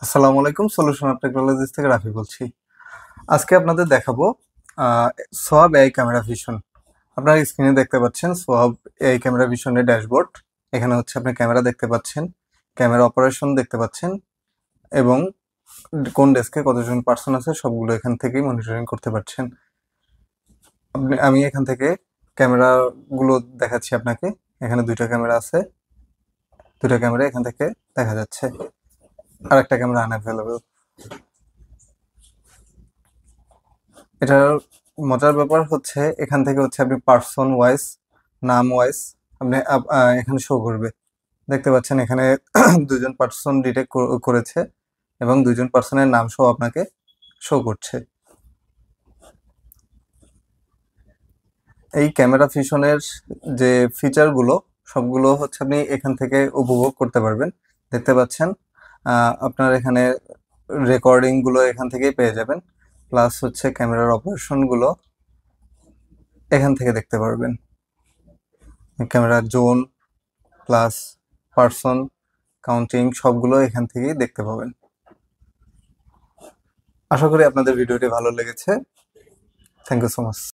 আসসালামু আলাইকুম, solution of technologies থেকে রাফি বলছি। আজকে আপনাদের দেখাবো সোয়াব এআই ক্যামেরা ভিশন। আপনারা স্ক্রিনে দেখতে পাচ্ছেন সোয়াব এআই ক্যামেরা ভিশনের ড্যাশবোর্ড। এখানে হচ্ছে আপনি ক্যামেরা দেখতে পাচ্ছেন, ক্যামেরা অপারেশন দেখতে পাচ্ছেন এবং কোন ডেস্কে কতজন পার্সন আছে সবগুলো এখান থেকেই মনিটরিং করতে পারছেন। আমি এখান থেকে ক্যামেরাগুলো দেখাচ্ছি আপনাকে। এখানে দুইটা ক্যামেরা আছে, দুইটা ক্যামেরা এখান থেকে দেখা যাচ্ছে, আর একটা ক্যামেরা আনঅ্যাভেলেবল। এটার মজার ব্যাপার হচ্ছে এখান থেকে হচ্ছে আপনি পার্সন ওয়াইজ, নাম ওয়াইজ আপনি এখানে শো করবে। দেখতে পাচ্ছেন এখানে দুজন পার্সন ডিটেক্ট করেছে এবং দুজন পার্সনের নাম সহ আপনাকে শো করছে। এই ক্যামেরা ফিশনের যে ফিচারগুলো সবগুলো হচ্ছে আপনি এখান থেকে উপভোগ করতে পারবেন। দেখতে পাচ্ছেন আপনার এখানে রেকর্ডিংগুলো এখান থেকেই পেয়ে যাবেন, প্লাস হচ্ছে ক্যামেরার অপারেশনগুলো এখান থেকে দেখতে পারবেন। ক্যামেরার জোন প্লাস পার্সন কাউন্টিং সবগুলো এখান থেকেই দেখতে পাবেন। আশা করি আপনাদের ভিডিওটি ভালো লেগেছে। Thank you so much.